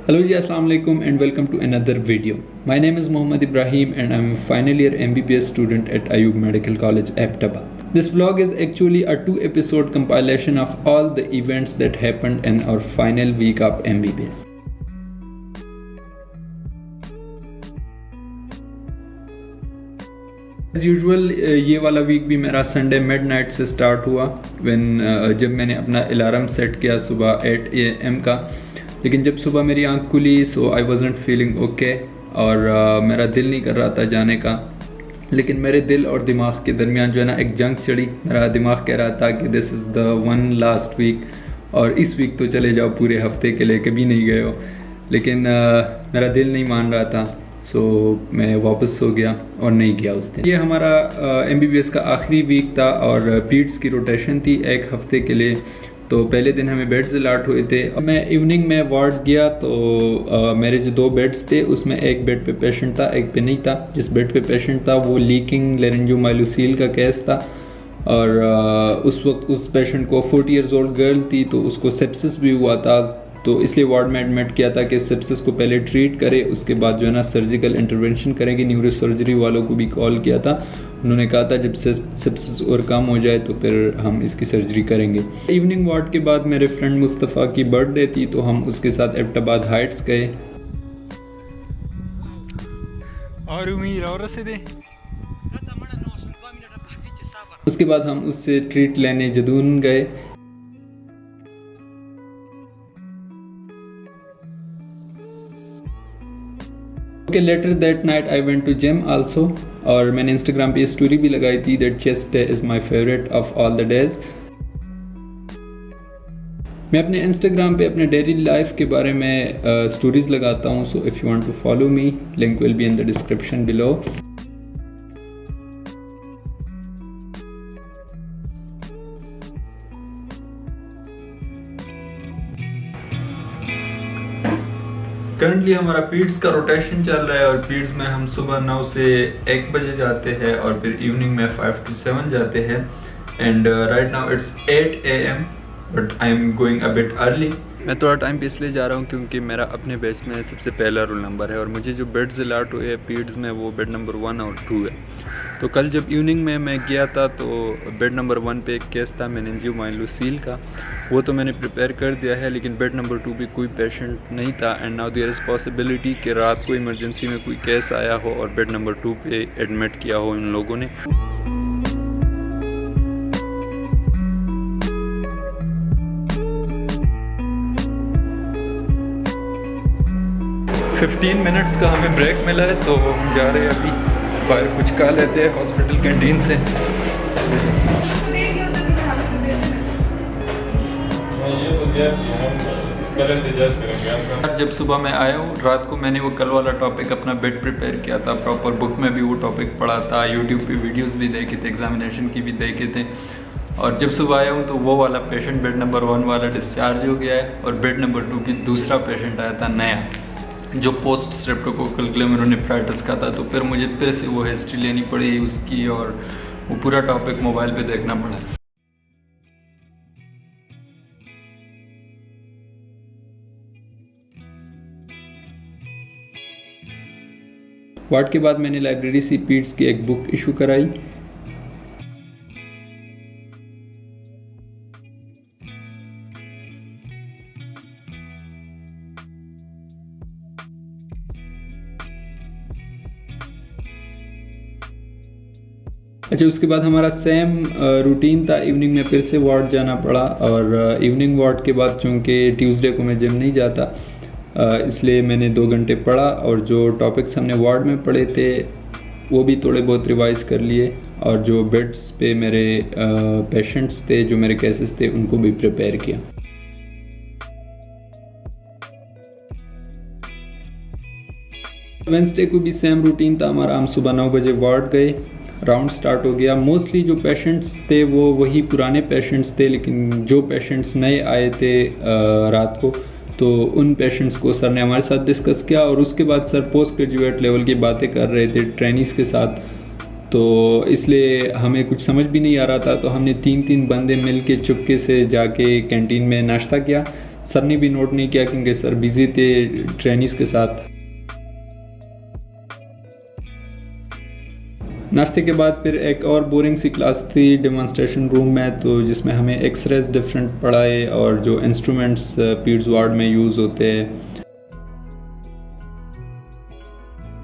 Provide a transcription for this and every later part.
Hello ji, Assalamu alaikum and welcome to another video. My name is Mohammad Ibrahim and I'm a final year MBBS student at Ayub Medical College, Abbottabad. This vlog is actually a 2-episode compilation of all the events that happened in our final week of MBBS. As usual, ये वाला week भी मेरा Sunday midnight से start हुआ जब मैंने अपना alarm set किया सुबह 8 AM का। लेकिन जब सुबह मेरी आंख खुली सो आई वाज़न्ट फीलिंग ओके और मेरा दिल नहीं कर रहा था जाने का। लेकिन मेरे दिल और दिमाग के दरमियान जो है ना एक जंग चढ़ी। मेरा दिमाग कह रहा था कि this is the one last week और इस वीक तो चले जाओ पूरे हफ्ते के लिए, कभी नहीं गए हो। लेकिन मेरा दिल नहीं मान रहा था सो मैं वापस सो गया और नहीं गया उस दिन। ये हमारा MBBS का आखिरी वीक था और पीड्स की रोटेशन थी एक हफ्ते के लिए। तो पहले दिन हमें बेड्स अलाट हुए थे। मैं इवनिंग में वार्ड गया तो मेरे जो 2 बेड्स थे उसमें एक बेड पे पेशेंट था, एक पे नहीं था। जिस बेड पे पेशेंट था वो लीकिंग लेरेंजियोमाइलोसील का केस था और उस वक्त उस पेशेंट को 40 ईयर्स ओल्ड गर्ल थी तो उसको सेप्सिस भी हुआ था। तो इसलिए वार्ड में एडमिट किया था कि सेप्सिस को पहले ट्रीट करे, उसके बाद जो है ना सर्जिकल इंटरवेंशन करेंगे। न्यूरो सर्जरी वालों को भी कॉल किया था, उन्होंने कहा था जब सेप्सिस और कम हो जाए तो फिर हम इसकी सर्जरी करेंगे। इवनिंग वार्ड के बाद मेरे फ्रेंड मुस्तफ़ा की बर्थडे थी तो हम उसके साथ एबटाबाद हाइट्स गए उसके बाद हम उससे ट्रीट लेने जदून गए। Okay, later that night I went to gym also और मैंने Instagram पे स्टोरी भी लगाई थी that chest day is my favorite of all the days। मैं अपने Instagram पे अपने डेली लाइफ के बारे में स्टोरीज लगाता हूँ, so if you want to follow me, link will be in the description below। Currently हमारा पीड्स का रोटेशन चल रहा है और पीड्स में हम सुबह 9 से 1 बजे जाते हैं और फिर इवनिंग में 5 to 7 जाते हैं। And right now it's 8 AM but I am going a bit early. मैं थोड़ा टाइम पे इसलिए जा रहा हूँ क्योंकि मेरा अपने बैच में सबसे पहला रोल नंबर है और मुझे जो बेड्स अलाट हुए हैं पीड्स में वो बेड नंबर 1 और 2 है। तो कल जब इवनिंग में मैं गया था तो बेड नंबर 1 पे एक केस था मेनिंजियोमाइलोसील का, वो तो मैंने प्रिपेयर कर दिया है। लेकिन बेड नंबर 2 पे कोई पेशेंट नहीं था and now there is possibility कि रात को इमरजेंसी में कोई केस आया हो और बेड नंबर 2 पे एडमिट किया हो इन लोगों ने। $15 मिनट्स का हमें ब्रेक मिला है तो हम जा रहे हैं अभी बाहर कुछ खा लेते हैं हॉस्पिटल कैंटीन से। जब सुबह मैं आया हूँ रात को मैंने वो कल वाला टॉपिक अपना बेड प्रिपेयर किया था प्रॉपर, बुक में भी वो टॉपिक पढ़ा था, यूट्यूब पे वीडियोस भी देखे थे, एग्जामिनेशन की भी देखे थे। और जब सुबह आया हूँ तो वो वाला पेशेंट बेड नंबर 1 वाला डिस्चार्ज हो गया है और बेड नंबर 2 की दूसरा पेशेंट आया था नया जो पोस्ट स्ट्रेप्टोकोकल ग्लोमेरुलोनेफ्राइटिस का था। तो फिर मुझे फिर से वो हिस्ट्री लेनी पड़ी उसकी और वो पूरा टॉपिक मोबाइल पे देखना पड़ा। वार्ड के बाद मैंने लाइब्रेरी से पीड्स की एक बुक इशू कराई। अच्छा, उसके बाद हमारा सेम रूटीन था, इवनिंग में फिर से वार्ड जाना पड़ा और इवनिंग वार्ड के बाद चूँकि ट्यूसडे को मैं जिम नहीं जाता इसलिए मैंने 2 घंटे पढ़ा और जो टॉपिक्स हमने वार्ड में पढ़े थे वो भी थोड़े बहुत रिवाइज कर लिए और जो बेड्स पे मेरे पेशेंट्स थे जो मेरे केसेस थे उनको भी प्रिपेयर किया। वेंसडे को भी सेम रूटीन था हमारा, हम सुबह 9 बजे वार्ड गए, राउंड स्टार्ट हो गया। मोस्टली जो पेशेंट्स थे वो वही पुराने पेशेंट्स थे, लेकिन जो पेशेंट्स नए आए थे रात को तो उन पेशेंट्स को सर ने हमारे साथ डिस्कस किया और उसके बाद सर पोस्ट ग्रेजुएट लेवल की बातें कर रहे थे ट्रेनिस के साथ। तो इसलिए हमें कुछ समझ भी नहीं आ रहा था, तो हमने 3-3 बंदे मिल के चुपके से जाके कैंटीन में नाश्ता किया। सर ने भी नोट नहीं किया क्योंकि सर बिजी थे ट्रेनिस के साथ। नाश्ते के बाद फिर एक और बोरिंग सी क्लास थी डेमोन्स्ट्रेशन रूम में, तो जिसमें हमें एक्सरेज डिफरेंट पढ़ाए और जो इंस्ट्रूमेंट्स पीड्स वार्ड में यूज़ होते हैं।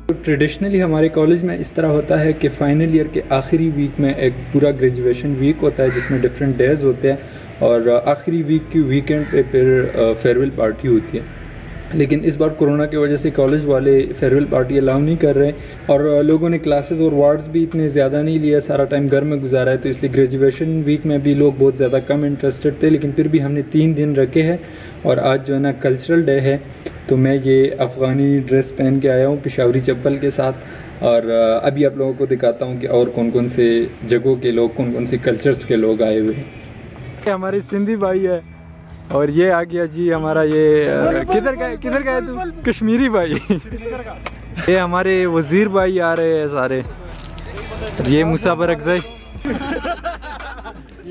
तो ट्रेडिशनली हमारे कॉलेज में इस तरह होता है कि फ़ाइनल ईयर के आखिरी वीक में एक पूरा ग्रेजुएशन वीक होता है जिसमें डिफरेंट डेज़ होते हैं और आखिरी वीक की वीकेंड पे फिर फेयरवेल पार्टी होती है। लेकिन इस बार कोरोना की वजह से कॉलेज वाले फेयरवेल पार्टी अलाउ नहीं कर रहे और लोगों ने क्लासेस और वार्ड्स भी इतने ज़्यादा नहीं लिया, सारा टाइम घर में गुजारा है, तो इसलिए ग्रेजुएशन वीक में भी लोग बहुत ज़्यादा कम इंटरेस्टेड थे। लेकिन फिर भी हमने 3 दिन रखे हैं और आज जो है ना कल्चरल डे है, तो मैं ये अफ़गानी ड्रेस पहन के आया हूँ पेशावरी चप्पल के साथ और अभी आप लोगों को दिखाता हूँ कि और कौन कौन से जगहों के लोग, कौन कौन से कल्चर्स के लोग आए हुए हैं। हमारे सिंधी भाई है और ये आ गया जी हमारा ये किधर गए तू? कश्मीरी भाई। ये हमारे वजीर भाई आ रहे हैं सारे, ये मुसाबर अगज़ई,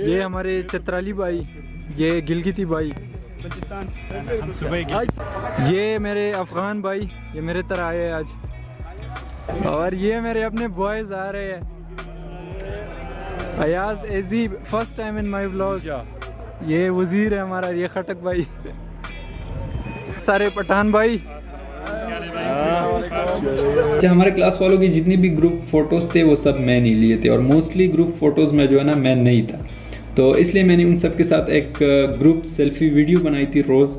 ये हमारे चतराली भाई, ये गिलगिती भाई, ये मेरे अफगान भाई, ये मेरे तरह आए हैं आज, और ये मेरे अपने बॉयज आ रहे हैं। अयाज एजीब first time in my vlog. ये वजीर है हमारा, ये खटक भाई, सारे पठान भाई। हमारे क्लास वालों की जितनी भी ग्रुप फोटोज थे वो सब मैं नहीं लिए थे और मोस्टली ग्रुप फोटोज में जो है ना मैं नहीं था, तो इसलिए मैंने उन सब के साथ एक ग्रुप सेल्फी वीडियो बनाई थी रोज़।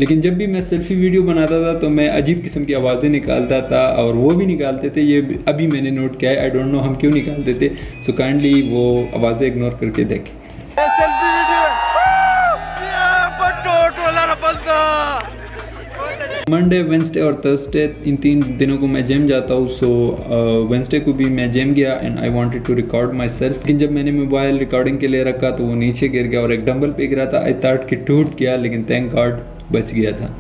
लेकिन जब भी मैं सेल्फी वीडियो बनाता था तो मैं अजीब किस्म की आवाज़ें निकालता था और वो भी निकालते थे, ये अभी मैंने नोट किया है, आई डोंट नो हम क्यों निकालते थे, सो काइंडली वो आवाज़ें इग्नोर करके देखें। मंडे, वेंसडे और थर्सडे इन 3 दिनों को मैं जिम जाता हूँ, सो वेंसडे को भी मैं जिम गया and I wanted to record myself. लेकिन जब मैंने मोबाइल रिकॉर्डिंग के लिए रखा तो वो नीचे गिर गया और एक डंबल पे गिरा था। आई थॉट कि टूट गया, लेकिन थैंक गॉड बच गया था।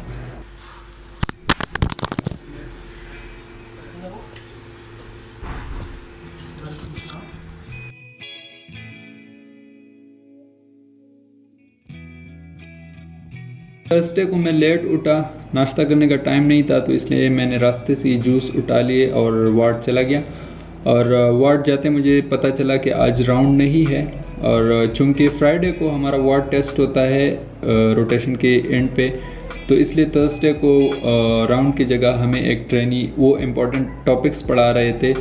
थर्सडे को मैं लेट उठा, नाश्ता करने का टाइम नहीं था, तो इसलिए मैंने रास्ते से जूस उठा लिए और वार्ड चला गया। और वार्ड जाते मुझे पता चला कि आज राउंड नहीं है और चूँकि फ्राइडे को हमारा वार्ड टेस्ट होता है रोटेशन के एंड पे, तो इसलिए थर्सडे को राउंड की जगह हमें एक ट्रेनी वो इम्पोर्टेंट टॉपिक्स पढ़ा रहे थे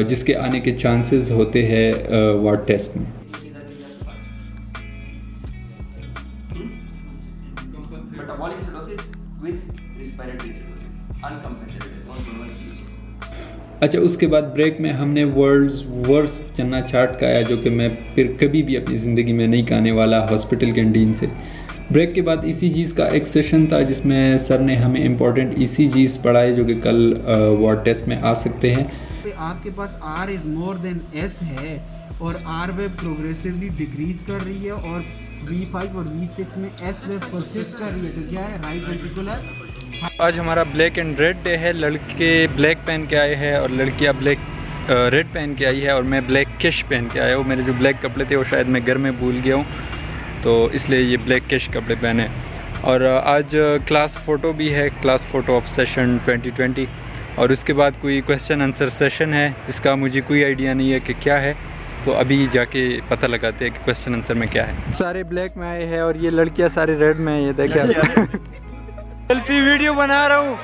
जिसके आने के चांसेस होते हैं वार्ड टेस्ट में। Metabolic acidosis with respiratory acidosis, uncompensated is one normal feature। अच्छा, उसके बाद ब्रेक में हमने वर्ल्ड्स वर्स्ट चना चाट खाया जो कि मैं फिर कभी भी अपनी ज़िंदगी में नहीं खाने वाला हॉस्पिटल कैंटीन से। ब्रेक के बाद ECGs का एक सेशन था जिसमें सर ने हमें इम्पोर्टेंट ECGs पढ़ाए जो कि कल वार्ड टेस्ट में आ सकते हैं। आपके पास R is more than S है और R वेव प्रोग्रेसिवली डिक्रीज कर रही है और V5 और V6 में S वेव परसिस्ट कर रही है, तो क्या है राइट वेंट्रिकुलर। आज हमारा ब्लैक एंड रेड डे है, लड़के ब्लैक पहन के आए हैं और लड़कियां ब्लैक रेड पहन के आई है और मैं ब्लैक कैश पहन के आया हूँ। मेरे जो ब्लैक कपड़े थे वो शायद मैं घर में भूल गया हूँ, तो इसलिए ये ब्लैक कैश कपड़े पहने। और आज क्लास फ़ोटो भी है, क्लास फ़ोटो ऑफ सेशन 2020, और उसके बाद कोई क्वेश्चन आंसर सेशन है जिसका मुझे कोई आइडिया नहीं है कि क्या है, तो अभी जाके पता लगाते हैं कि क्वेश्चन आंसर में क्या है। सारे ब्लैक में आए हैं और ये लड़कियां सारे रेड में, ये देखें। सेल्फी वीडियो बना रहा हूँ।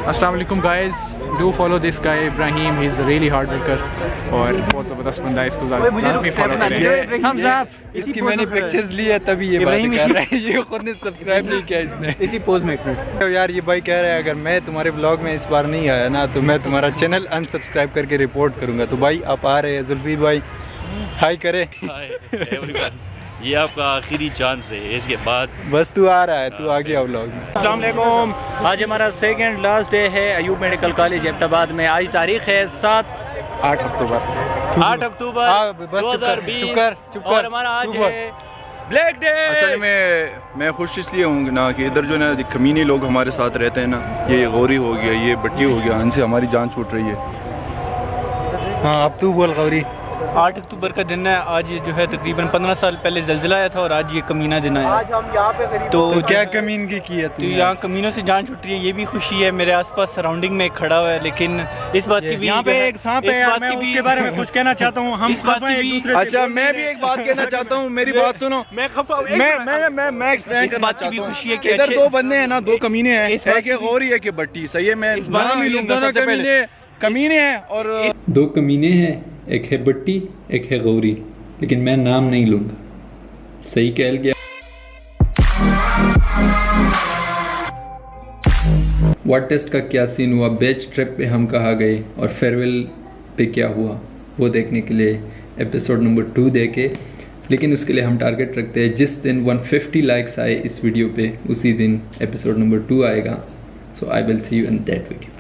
अस्सलाम वालेकुम guys, do follow this guy Ibrahim, he is really hard worker और बहुत ज़बरदस्त बंदा है, इसको लाजमी फॉलो करें। Thumbs up. इसकी मैंने पिक्चर्स ली है तभी ये बात कर रहा है, ये खुद ने सब्सक्राइब नहीं किया इसने। इसी पोज में तो यार ये भाई कह रहा है अगर मैं तुम्हारे ब्लॉग में इस बार नहीं आया ना तो मैं तुम्हारा चैनल अनसब्सक्राइब करके रिपोर्ट करूँगा। तो भाई आप आ रहे हैं, जुल्फीर भाई हाय करे। ये आपका आखिरी चांस है, इसके बाद बस तू आ रहा है, तू आ गया व्लॉग में। अस्सलाम वालेकुम, आज हमारा सेकंड लास्ट डे है अयूब मेडिकल कॉलेज एबटाबाद में। आज तारीख है 8 अक्टूबर 2020 और हमारा आज है ब्लैक डे। असल में मैं खुश इसलिए हूँ ना कि इधर जो ना कमीनी लोग हमारे साथ रहते हैं ना, ये गौरी हो गया, ये बट्टी हो गया, इनसे हमारी जान छूट रही है। हाँ अब तू बोल गौरी। 8 अक्टूबर का दिन है। आज जो है तकरीबन 15 साल पहले जल्जिला आया था और आज ये कमीना दिन आया। आज हम यहाँ पे तो क्या कमीनगी की है तो यहाँ कमीनों से जान छुट रही है, ये भी खुशी है। मेरे आसपास सराउंडिंग में खड़ा हुआ है, लेकिन इस बात की भी यहाँ पे एक सांप है यार, मैं उसके बारे में कुछ कहना चाहता हूँ। हम इस बात की भी अच्छा मैं भी एक बात कहना चाहता हूँ, मेरी बात सुनो। मैं एक्सप्लेन करना चाहता हूँ कि इधर दो बंदे हैं ना, दो कमीने हैं, एक गौरी है कि बट्टी। सही है, मैं नाम नहीं लूंगा। सबसे पहले कमीने हैं और 2 कमीने हैं, एक है बट्टी एक है गौरी, लेकिन मैं नाम नहीं लूँगा। सही कह गया। वाट टेस्ट का क्या सीन हुआ, बेच ट्रिप पे हम कहाँ गए और फेयरवेल पे क्या हुआ, वो देखने के लिए एपिसोड नंबर 2 देखे। लेकिन उसके लिए हम टारगेट रखते हैं जिस दिन 150 लाइक्स आए इस वीडियो पे, उसी दिन एपिसोड नंबर 2 आएगा। So I will see you in that video.